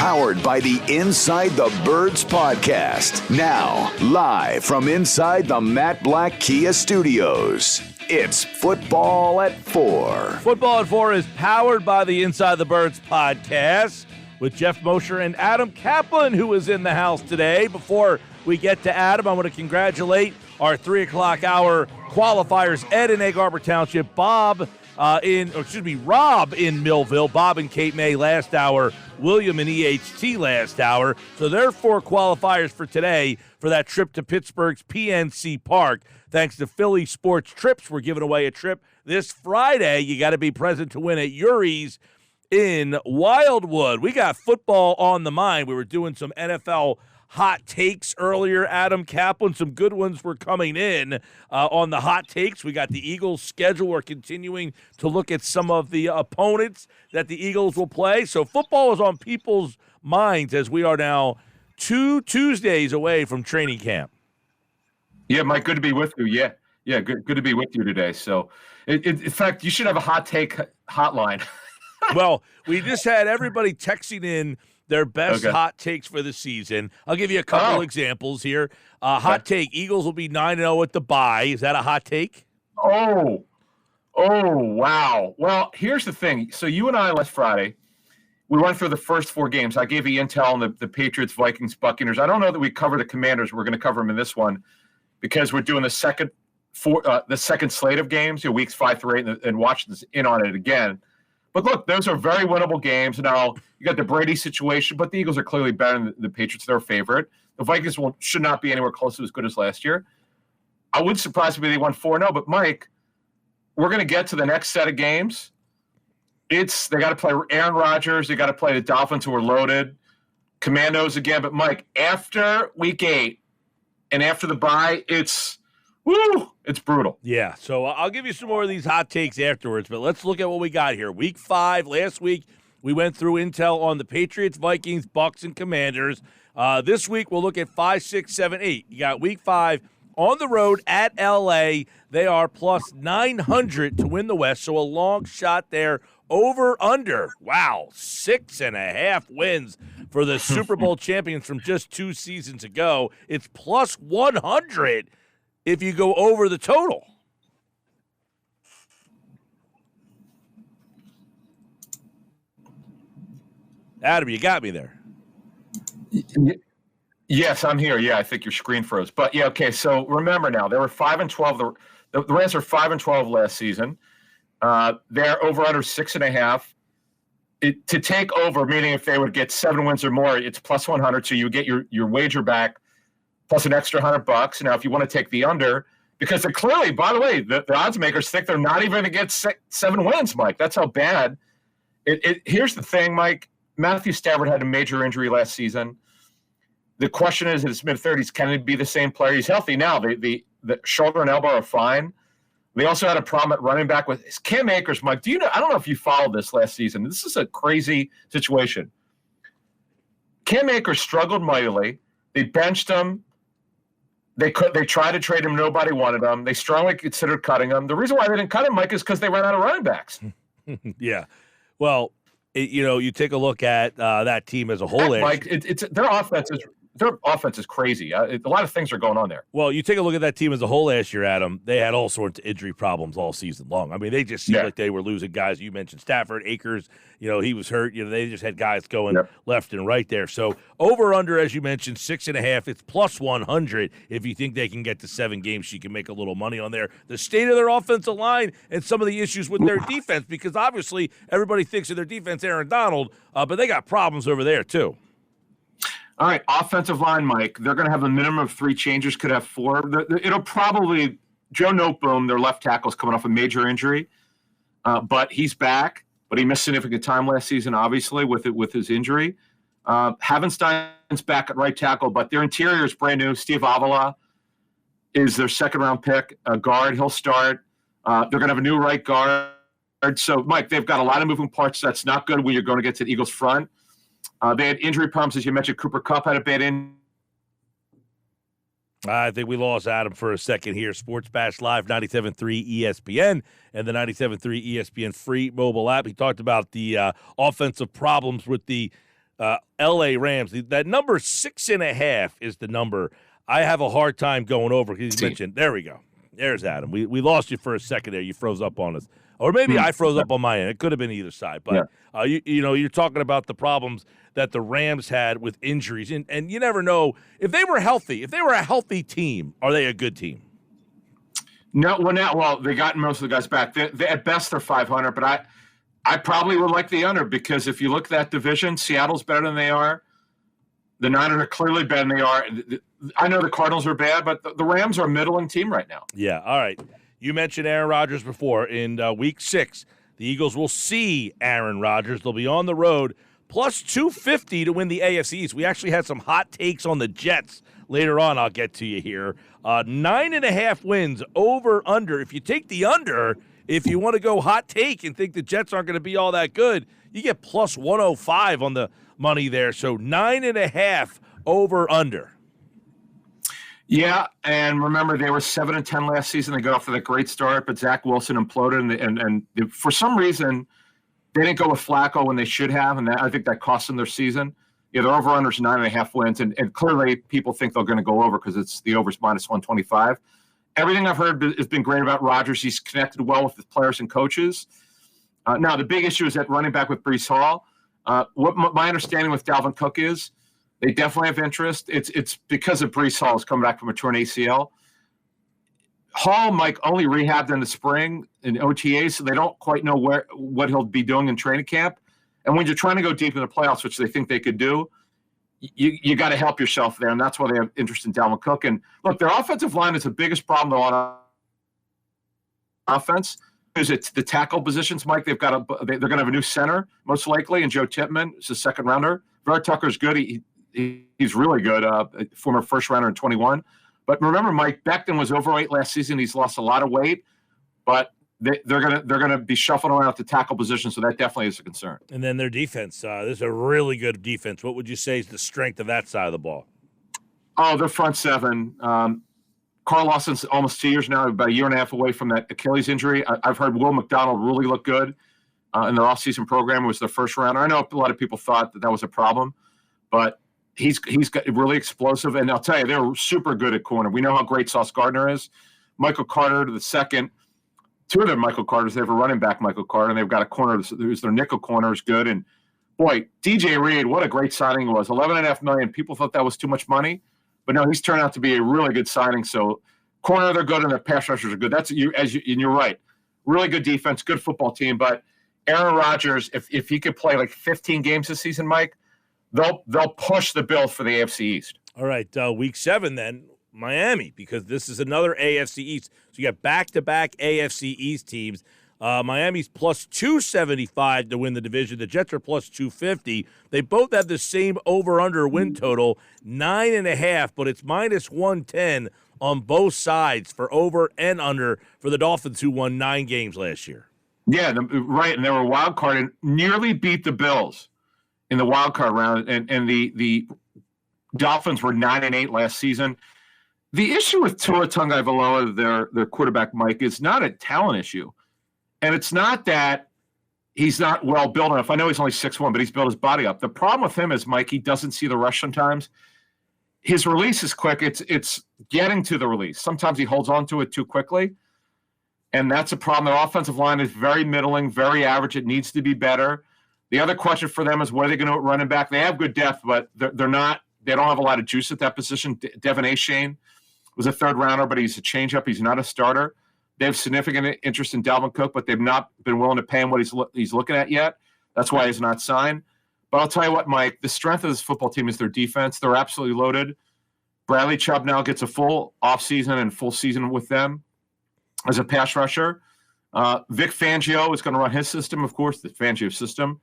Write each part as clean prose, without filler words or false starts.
powered by the Inside the Birds podcast. Now, live from inside the Matt Black Kia Studios, it's Football at 4. Football at 4 is powered by the Inside the Birds podcast with Jeff Mosher and Adam Caplan, who is in the house today. Before we get to Adam, I want to congratulate our 3 o'clock hour qualifiers, Ed in Egg Harbor Township, Rob in Millville, Bob and Cape May last hour, William and EHT last hour. So there are 4 qualifiers for today for that trip to Pittsburgh's PNC Park. Thanks to Philly Sports Trips, we're giving away a trip this Friday. You got to be present to win at Yuri's in Wildwood. We got football on the mind. We were doing some NFL hot takes earlier, Adam Caplan. Some good ones were coming in on the hot takes. We got the Eagles' schedule. We're continuing to look at some of the opponents that the Eagles will play. So football is on people's minds as we are now 2 Tuesdays away from training camp. Yeah, Mike, good to be with you. Yeah, good to be with you today. So, in fact, you should have a hot take hotline. Well, we just had everybody texting in their best hot takes for the season. I'll give you a couple examples here. Hot take, Eagles will be 9-0 at the bye. Is that a hot take? Oh, wow. Well, here's the thing. So you and I last Friday, we went through the first 4 games. I gave you intel on the Patriots, Vikings, Buccaneers. I don't know that we covered the Commanders. We're going to cover them in this one because we're doing the second slate of games, weeks 5 through 8, and Washington's in on it again. But look, those are very winnable games. Now, you got the Brady situation, but the Eagles are clearly better than the Patriots. They're a favorite. The Vikings should not be anywhere close to as good as last year. I wouldn't surprise me if they won 4-0. But, Mike, we're going to get to the next set of games. They got to play Aaron Rodgers. They got to play the Dolphins, who are loaded. Commandos again. But, Mike, after Week 8 and after the bye, it's brutal. Yeah, so I'll give you some more of these hot takes afterwards, but let's look at what we got here. Week 5, last week, we went through intel on the Patriots, Vikings, Bucks, and Commanders. This week, we'll look at 5, 6, 7, 8. You got Week 5 on the road at L.A. They are plus 900 to win the West, so a long shot there. Over, under. Wow, 6.5 wins for the Super Bowl champions from just 2 seasons ago. It's plus 100 if you go over the total. Adam, you got me there. Yes, I'm here. Yeah, I think your screen froze. But, yeah, okay, so remember now, they were 5-12. The Rams were 5-12 last season. They're over under 6.5. To take over, meaning if they would get 7 wins or more, it's plus 100, so you get your wager back plus an extra $100. Now, if you want to take the under, because they're clearly, by the way, the odds makers think they're not even going to get 7 wins, Mike. That's how bad. Here's the thing, Mike. Matthew Stafford had a major injury last season. The question is, in his mid-30s, can he be the same player? He's healthy now. The shoulder and elbow are fine. They also had a problem at running back with Cam Akers, Mike. I don't know if you followed this last season. This is a crazy situation. Cam Akers struggled mightily. They benched him. They tried to trade him. Nobody wanted him. They strongly considered cutting him. The reason why they didn't cut him, Mike, is because they ran out of running backs. Yeah. Well, you take a look at that team as a whole. Mike, their offense is crazy. A lot of things are going on there. Well, you take a look at that team as a whole last year, Adam. They had all sorts of injury problems all season long. I mean, they just seemed like they were losing guys. You mentioned Stafford, Akers. He was hurt. They just had guys going left and right there. So over under, as you mentioned, 6.5. It's plus 100. If you think they can get to 7 games, you can make a little money on there. The state of their offensive line and some of the issues with their defense, because obviously everybody thinks of their defense, Aaron Donald, but they got problems over there too. All right, offensive line, Mike. They're going to have a minimum of 3 changes, could have 4. It'll probably – Joe Noteboom, their left tackle, is coming off a major injury, but he's back. But he missed significant time last season, obviously, with his injury. Havenstein's back at right tackle, but their interior is brand new. Steve Avila is their second-round pick, a guard. He'll start. They're going to have a new right guard. So, Mike, they've got a lot of moving parts. That's not good when you're going to get to the Eagles' front. They had injury problems, as you mentioned. Cooper Kupp had a bad injury. I think we lost Adam for a second here. Sports Bash Live, 97.3 ESPN, and the 97.3 ESPN free mobile app. He talked about the offensive problems with the L.A. Rams. That number 6.5 is the number I have a hard time going over because you mentioned. There we go. There's Adam. We lost you for a second there. You froze up on us. Or maybe I froze up on my end. It could have been either side. But, you're talking about the problems that the Rams had with injuries. And you never know. If they were healthy, if they were a healthy team, are they a good team? No, well, they got most of the guys back. They at best, they're 500. But I probably would like the under because if you look at that division, Seattle's better than they are. The Niners are clearly better than they are. I know the Cardinals are bad, but the Rams are a middling team right now. Yeah, all right. You mentioned Aaron Rodgers before. In Week 6, the Eagles will see Aaron Rodgers. They'll be on the road, plus 250 to win the AFC East. We actually had some hot takes on the Jets later on. I'll get to you here. 9.5 wins, over, under. If you take the under, if you want to go hot take and think the Jets aren't going to be all that good, you get plus 105 on the money there. So 9.5 over, under. Yeah, and remember they were 7-10 last season. They got off to that great start, but Zach Wilson imploded, and for some reason they didn't go with Flacco when they should have, and I think that cost them their season. Yeah, their over/under's 9.5 wins, and clearly people think they're going to go over because it's the over's minus 125. Everything I've heard has been great about Rodgers. He's connected well with the players and coaches. Now the big issue is that running back with Breece Hall. What my understanding with Dalvin Cook is. They definitely have interest. It's because of Breece Hall is coming back from a torn ACL. Hall, Mike, only rehabbed in the spring in OTA, so they don't quite know what he'll be doing in training camp. And when you're trying to go deep in the playoffs, which they think they could do, you got to help yourself there, and that's why they have interest in Dalvin Cook. And look, their offensive line is the biggest problem though on offense. Is it's the tackle positions, Mike? They're going to have a new center most likely, and Joe Tippmann is a second rounder. Vera Tucker's good. He's really good, former first rounder in 21. But remember, Mike Becton was overweight last season. He's lost a lot of weight, but they're gonna be shuffling around at the tackle position, so that definitely is a concern. And then their defense. This is a really good defense. What would you say is the strength of that side of the ball? Oh, their front seven. Carl Lawson's almost 2 years now, about a year and a half away from that Achilles injury. I've heard Will McDonald really look good in their offseason program. It was their first rounder. I know a lot of people thought that was a problem, but he's got really explosive, and I'll tell you, they're super good at corner. We know how great Sauce Gardner is. Michael Carter, the second. Two of their Michael Carters. They have a running back, Michael Carter, and they've got a corner who's their nickel corner is good. And, boy, DJ Reed, what a great signing it was. $11.5 million. People thought that was too much money, but no, he's turned out to be a really good signing. So, corner, they're good, and their pass rushers are good. And you're right. Really good defense, good football team. But Aaron Rodgers, if he could play like 15 games this season, Mike, they'll push the Bills for the AFC East. All right, Week 7 then, Miami, because this is another AFC East. So you got back-to-back AFC East teams. Miami's plus 275 to win the division. The Jets are plus 250. They both have the same over-under win total, 9.5, but it's minus 110 on both sides for over and under for the Dolphins, who won 9 games last year. Yeah, right, and they were a wild card and nearly beat the Bills in the wild card round, and the Dolphins were 9-8 last season. The issue with Tua Tagovailoa, their quarterback, Mike, is not a talent issue, and it's not that he's not well built enough. I know he's only 6'1", but he's built his body up. The problem with him is, Mike, he doesn't see the rush sometimes. His release is quick. It's getting to the release. Sometimes he holds on to it too quickly, and that's a problem. Their offensive line is very middling, very average. It needs to be better. The other question for them is where they're going to running back. They have good depth, but they're not. They don't have a lot of juice at that position. Devin Achane was a third rounder, but he's a changeup. He's not a starter. They have significant interest in Dalvin Cook, but they've not been willing to pay him what he's looking at yet. That's why he's not signed. But I'll tell you what, Mike, the strength of this football team is their defense. They're absolutely loaded. Bradley Chubb now gets a full offseason and full season with them as a pass rusher. Vic Fangio is going to run his system, of course, the Fangio system.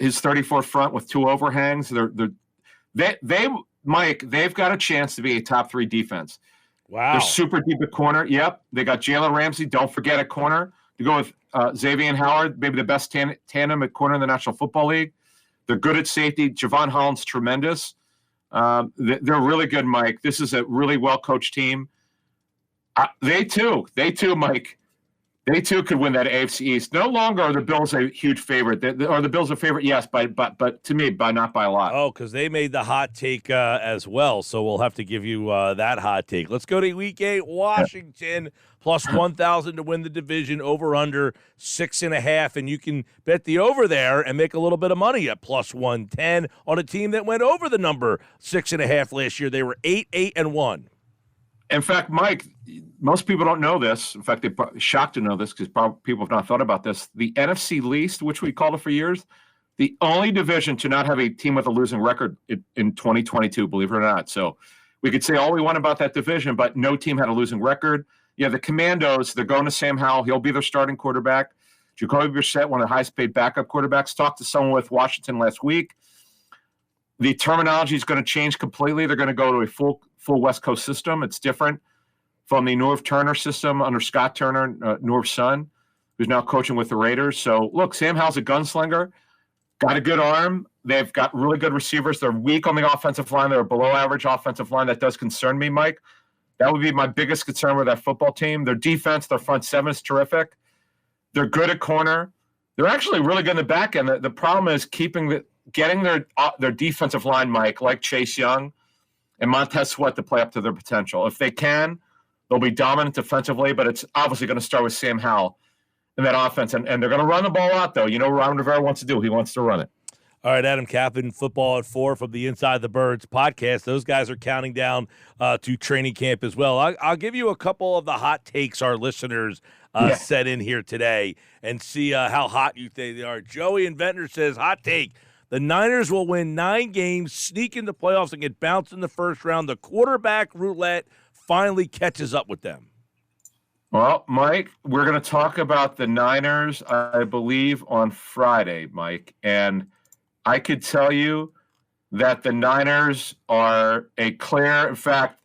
His 34 front with 2 overhangs. Mike, they've got a chance to be a top 3 defense. Wow. They're super deep at corner. Yep. They got Jalen Ramsey. Don't forget at corner. To go with Xavier Howard, maybe the best tandem at corner in the National Football League. They're good at safety. Javon Holland's tremendous. They're really good, Mike. This is a really well-coached team. They too, Mike. They too could win that AFC East. No longer are the Bills a huge favorite. Are the Bills a favorite? Yes, but to me, not by a lot. Oh, because they made the hot take as well, so we'll have to give you that hot take. Let's go to Week 8, Washington, plus 1,000 to win the division, over-under 6.5, and you can bet the over there and make a little bit of money at plus 110 on a team that went over the number 6.5 last year. They were 8-1. In fact, Mike, most people don't know this. In fact, they're shocked to know this because people have not thought about this. The NFC least, which we called it for years, the only division to not have a team with a losing record in 2022, believe it or not. So we could say all we want about that division, but no team had a losing record. Yeah, the Commandos, they're going to Sam Howell. He'll be their starting quarterback. Jacoby Brissett, one of the highest-paid backup quarterbacks. Talked to someone with Washington last week. The terminology is going to change completely. They're going to go to a full West Coast system. It's different from the Norv Turner system under Scott Turner, Norv's son, who's now coaching with the Raiders. So, look, Sam Howell's a gunslinger, got a good arm. They've got really good receivers. They're weak on the offensive line. They're a below-average offensive line. That does concern me, Mike. That would be my biggest concern with that football team. Their defense, their front seven is terrific. They're good at corner. They're actually really good in the back end. The problem is getting their defensive line, Mike, like Chase Young and Montez Sweat, to play up to their potential. If they can, they'll be dominant defensively, but it's obviously going to start with Sam Howell in that offense. And they're going to run the ball out, though. You know what Ron Rivera wants to do. He wants to run it. All right, Adam Caplan, Football at 4 from the Inside the Birds podcast. Those guys are counting down to training camp as well. I'll give you a couple of the hot takes our listeners set in here today and see how hot you think they are. Joey in Ventnor says, hot take, the Niners will win 9 games, sneak into playoffs, and get bounced in the first round. The quarterback roulette finally catches up with them. Well, Mike, we're going to talk about the Niners, I believe, on Friday, Mike. And I could tell you that the Niners are a clear – in fact,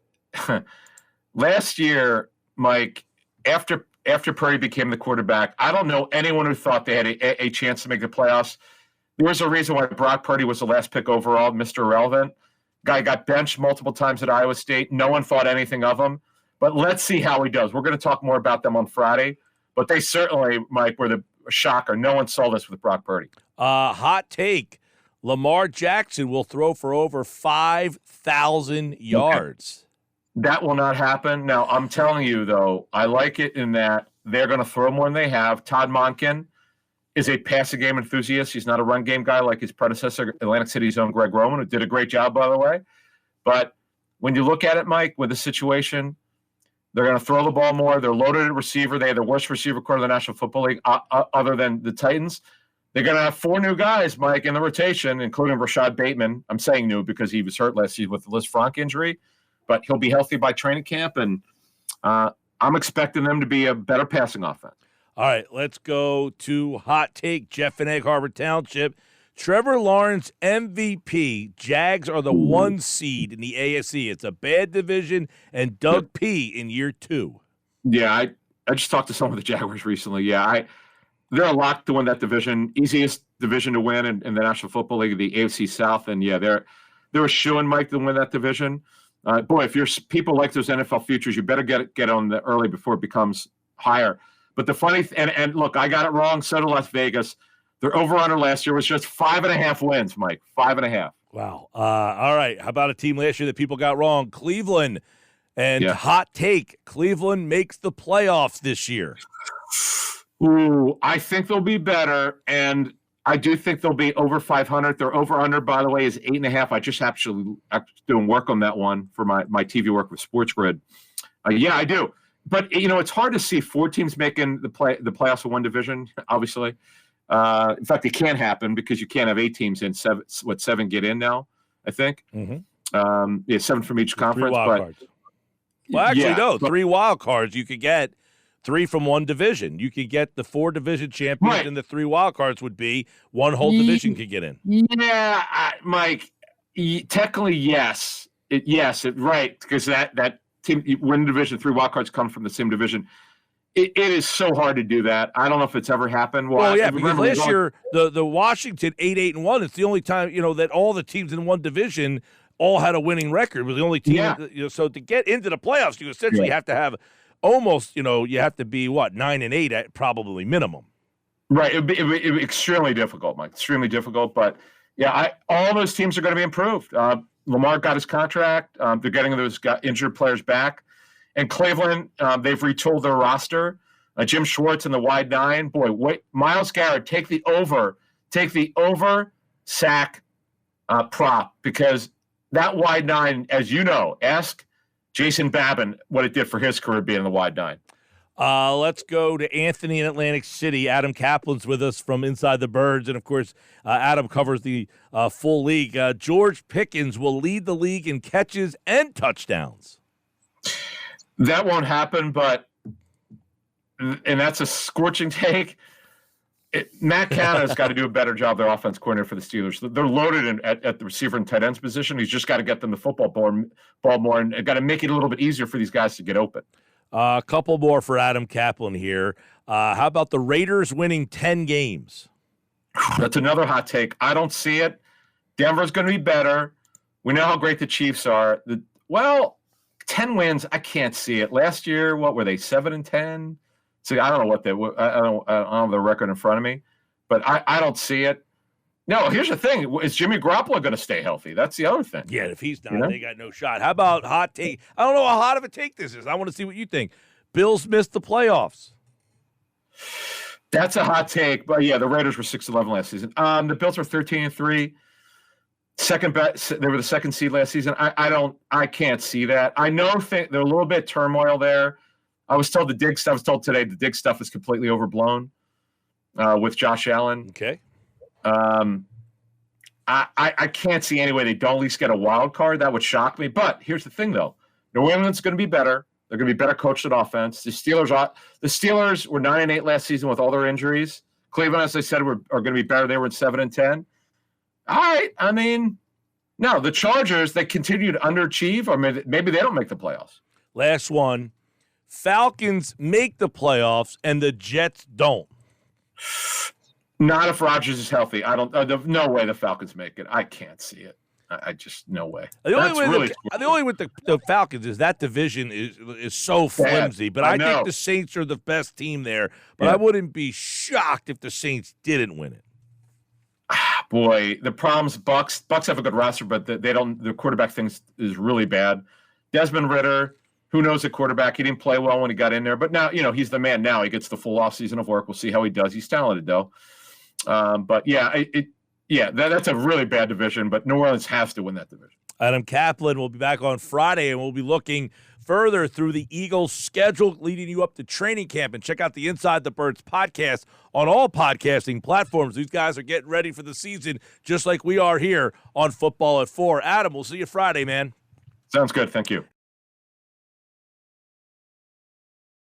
last year, Mike, after Purdy became the quarterback, I don't know anyone who thought they had a chance to make the playoffs. There was a reason why Brock Purdy was the last pick overall, Mr. Irrelevant. Guy got benched multiple times at Iowa State. No one thought anything of him. But let's see how he does. We're going to talk more about them on Friday. But they certainly, Mike, were the shocker. No one saw this with Brock Purdy. Hot take. Lamar Jackson will throw for over 5,000 yards. Okay. That will not happen. Now, I'm telling you, though, I like it in that they're going to throw more than they have. Todd Monken is a passing game enthusiast. He's not a run game guy like his predecessor, Atlantic City's own Greg Roman, who did a great job, by the way. But when you look at it, Mike, with the situation, they're going to throw the ball more. They're loaded at receiver. They have the worst receiver core in the National Football League other than the Titans. They're going to have 4 new guys, Mike, in the rotation, including Rashad Bateman. I'm saying new because he was hurt last season with the Liz Frank injury, but he'll be healthy by training camp, and I'm expecting them to be a better passing offense. All right, let's go to hot take. Jeff in Egg Harbor Township. Trevor Lawrence MVP. Jags are the 1 seed in the AFC. It's a bad division, and Doug P. in year 2. Yeah, I just talked to some of the Jaguars recently. Yeah, they're a lock to win that division. Easiest division to win in the National Football League, the AFC South. And, yeah, they're a shoo-in, Mike, to win that division. Boy, if you're people like those NFL futures, you better get on the early before it becomes higher. But the funny and look, I got it wrong. So did Las Vegas. Their over-under last year was just 5.5 wins, Mike. 5.5. Wow. All right. How about a team last year that people got wrong? Cleveland. And hot take, Cleveland makes the playoffs this year. Ooh, I think they'll be better, and I do think they'll be over 500. Their over-under, by the way, is 8.5. I just actually doing work on that one for my TV work with Sports Grid. Yeah, I do. But, it's hard to see 4 teams making the playoffs in one division, obviously. In fact, it can't happen because you can't have 8 teams in. 7 get in now, I think. Mm-hmm. 7 from each conference. 3 wild cards. Well, actually, no. 3 wild cards. You could get 3 from one division. You could get the 4 division champions, right, and the 3 wild cards would be 1 whole division could get in. Yeah, Mike, technically, yes. Right, because that team win division, 3 wild cards come from the same division. It is so hard to do that. I don't know if it's ever happened. Well, yeah, because last year the Washington 8-8-1. It's the only time that all the teams in one division all had a winning record. It was the only team. So to get into the playoffs, you essentially have to have almost, you have to be, 9-8 at probably minimum. Right. It'd be extremely difficult, Mike. Extremely difficult. But, yeah, all those teams are going to be improved. Lamar got his contract. They're getting those injured players back. And Cleveland, they've retooled their roster. Jim Schwartz in the wide nine. Boy, wait, Myles Garrett, take the over sack prop, because that wide nine, as you know, ask Jason Babin what it did for his career being in the wide nine. Let's go to Anthony in Atlantic City. Adam Caplan's with us from Inside the Birds. And, of course, Adam covers the full league. George Pickens will lead the league in catches and touchdowns. That won't happen, and that's a scorching take. Matt Canada's got to do a better job, their offense coordinator for the Steelers. They're loaded at the receiver and tight ends position. He's just got to get them the football ball more, and got to make it a little bit easier for these guys to get open. A couple more for Adam Caplan here. How about the Raiders winning 10 games? That's another hot take. I don't see it. Denver's going to be better. We know how great the Chiefs are. 10 wins, I can't see it. Last year, what were they, 7-10? See, I don't know what I don't have the record in front of me, but I don't see it. No, here's the thing: is Jimmy Garoppolo going to stay healthy? That's the other thing. Yeah, if he's not, they got no shot. How about hot take? I don't know how hot of a take this is. I want to see what you think. Bills missed the playoffs. That's a hot take, but yeah, the Raiders were 6-11 last season. The Bills were 13-3. Second best, they were the second seed last season. I can't see that. I know they're a little bit turmoil there. I was told today the Diggs stuff is completely overblown with Josh Allen. Okay. I can't see any way they don't at least get a wild card. That would shock me. But here's the thing, though: New England's going to be better. They're going to be better coached at offense. The Steelers were 9-8 last season with all their injuries. Cleveland, as I said, are going to be better. They were at 7-10. All right. I mean, no, the Chargers, they continue to underachieve, or maybe they don't make the playoffs. Last one. Falcons make the playoffs and the Jets don't. Not if Rodgers is healthy. No way the Falcons make it. I can't see it. I just, no way. The only with the Falcons is that division is so flimsy. But I think the Saints are the best team there. But I wouldn't be shocked if the Saints didn't win it. Boy, the problem's Bucks have a good roster, but they don't. The quarterback thing is really bad. Desmond Ridder, who knows at quarterback? He didn't play well when he got in there, but now he's the man. Now he gets the full offseason of work. We'll see how he does. He's talented though. But that's a really bad division. But New Orleans has to win that division. Adam Caplan will be back on Friday, and we'll be looking further through the Eagles' schedule, leading you up to training camp. And check out the Inside the Birds podcast on all podcasting platforms. These guys are getting ready for the season, just like we are here on Football at 4. Adam, we'll see you Friday, man. Sounds good. Thank you.